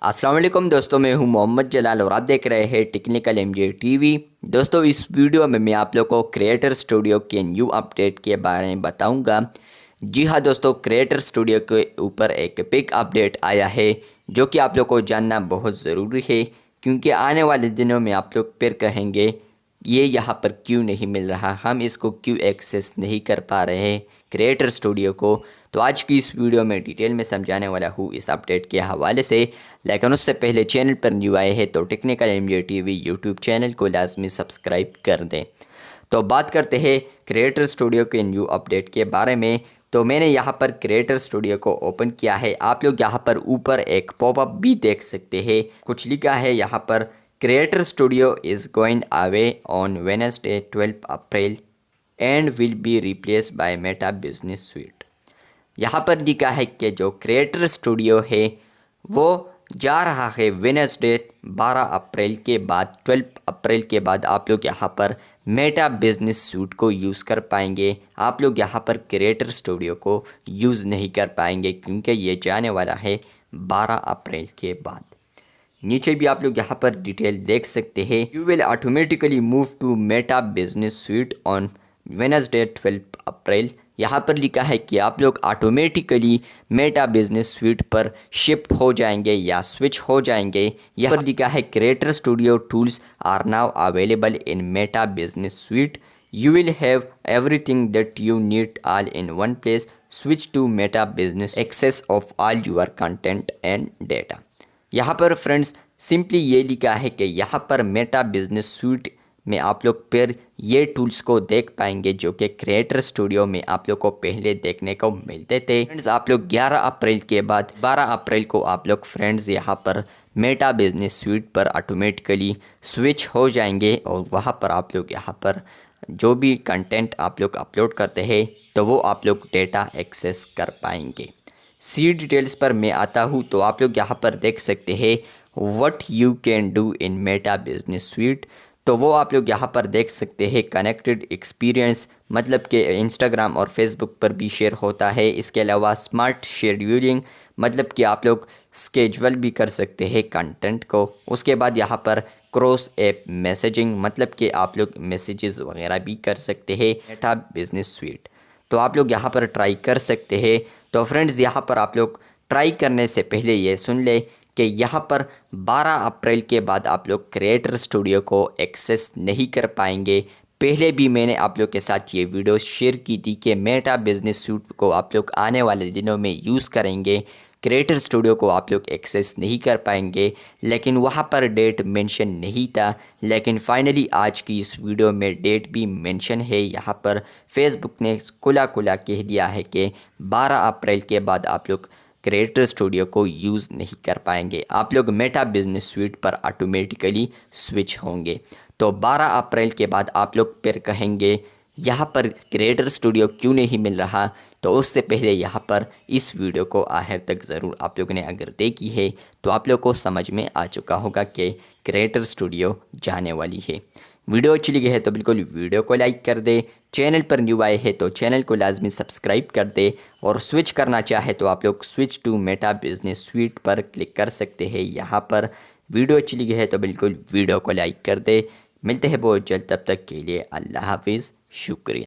अस्सलाम वालेकुम दोस्तों, मैं हूं मोहम्मद जलाल और आप देख रहे हैं टेक्निकल एमजे टीवी। दोस्तों, इस वीडियो में मैं आप लोगों को क्रिएटर स्टूडियो के न्यू अपडेट के बारे में बताऊंगा। जी हां दोस्तों, क्रिएटर स्टूडियो के ऊपर एक बिग अपडेट आया है जो कि आप लोग को जानना बहुत ज़रूरी है, क्योंकि आने वाले दिनों में आप लोग फिर कहेंगे ये यहाँ पर क्यों नहीं मिल रहा, हम इसको क्यों एक्सेस नहीं कर पा रहे हैं क्रिएटर स्टूडियो को। तो आज की इस वीडियो में डिटेल में समझाने वाला हूँ इस अपडेट के हवाले से। लेकिन उससे पहले चैनल पर न्यू आए हैं तो technical MJ TV YouTube channel को लाजमी सब्सक्राइब कर दें। तो बात करते हैं क्रिएटर स्टूडियो के न्यू अपडेट के बारे में। तो मैंने यहाँ पर क्रिएटर स्टूडियो को ओपन किया है। आप लोग यहाँ पर ऊपर एक पॉपअप भी देख सकते हैं, कुछ लिखा है यहाँ पर creator studio is going away on Wednesday 12 April and will be replace by Meta business sweet. यहाँ पर लिखा है कि जो क्रिएटर स्टूडियो है वो जा रहा है वेडनेसडे 12 अप्रैल के बाद, 12 अप्रैल के बाद आप लोग यहाँ पर मेटा बिजनेस सूट को यूज़ कर पाएंगे। आप लोग यहाँ पर क्रिएटर स्टूडियो को यूज़ नहीं कर पाएंगे क्योंकि ये जाने वाला है 12 अप्रैल के बाद। नीचे भी आप लोग यहाँ पर डिटेल देख सकते हैं। You will automatically move to Meta business suite on Wednesday 12 April. यहाँ पर लिखा है कि आप लोग ऑटोमेटिकली मेटा बिजनेस स्वीट पर शिफ्ट हो जाएंगे या स्विच हो जाएंगे। यहाँ पर लिखा है creator studio tools are now available in Meta business suite. You will have everything that you need all in one place. Switch to Meta business access of all your content and data. यहाँ पर friends simply ये लिखा है कि यहाँ पर Meta business sweet में आप लोग फिर ये टूल्स को देख पाएंगे जो कि क्रिएटर स्टूडियो में आप लोग को पहले देखने को मिलते थे। फ्रेंड्स आप लोग 11 अप्रैल के बाद 12 अप्रैल को आप लोग फ्रेंड्स यहाँ पर मेटा बिजनेस स्वीट पर ऑटोमेटिकली स्विच हो जाएंगे और वहाँ पर आप लोग यहाँ पर जो भी कंटेंट आप लोग अपलोड करते हैं तो वो आप लोग डेटा एक्सेस कर पाएंगे। सी डिटेल्स पर मैं आता हूँ तो आप लोग यहाँ पर देख सकते हैं what you can do in Meta business sweet. तो वो आप लोग यहाँ पर देख सकते हैं कनेक्टेड एक्सपीरियंस, मतलब कि इंस्टाग्राम और फेसबुक पर भी शेयर होता है। इसके अलावा स्मार्ट शेड्यूलिंग, मतलब कि आप लोग स्केजुअल भी कर सकते हैं कंटेंट को। उसके बाद यहाँ पर क्रॉस ऐप मैसेजिंग, मतलब कि आप लोग मैसेजेस वगैरह भी कर सकते हैं मेटा बिजनेस स्वीट। तो आप लोग यहाँ पर ट्राई कर सकते हैं। तो फ्रेंड्स यहाँ पर आप लोग ट्राई करने से पहले ये सुन ले कि यहाँ पर 12 अप्रैल के बाद आप लोग क्रिएटर स्टूडियो को एक्सेस नहीं कर पाएंगे। पहले भी मैंने आप लोग के साथ ये वीडियो शेयर की थी कि मेटा बिजनेस सूट को आप लोग आने वाले दिनों में यूज़ करेंगे, क्रिएटर स्टूडियो को आप लोग एक्सेस नहीं कर पाएंगे, लेकिन वहाँ पर डेट मेंशन नहीं था। लेकिन फाइनली आज की इस वीडियो में डेट भी मेंशन है। यहाँ पर फेसबुक ने खुला कह दिया है कि 12 अप्रैल के बाद आप लोग क्रिएटर स्टूडियो को यूज़ नहीं कर पाएंगे, आप लोग मेटा बिजनेस स्वीट पर ऑटोमेटिकली स्विच होंगे। तो 12 अप्रैल के बाद आप लोग फिर कहेंगे यहाँ पर क्रिएटर स्टूडियो क्यों नहीं मिल रहा। तो उससे पहले यहाँ पर इस वीडियो को आखिर तक ज़रूर आप लोगों ने अगर देखी है तो आप लोग को समझ में आ चुका होगा कि क्रिएटर स्टूडियो जाने वाली है। वीडियो अच्छी लगी है तो बिल्कुल वीडियो को लाइक कर दे। चैनल पर न्यू आए हैं तो चैनल को लाजमी सब्सक्राइब कर दे और स्विच करना चाहे तो आप लोग switch to Meta business suite पर क्लिक कर सकते हैं। यहाँ पर वीडियो अच्छी लगी है तो बिल्कुल वीडियो को लाइक कर दे। मिलते हैं बहुत जल्द, तब तक के लिए अल्लाह हाफिज़, शुक्रिया।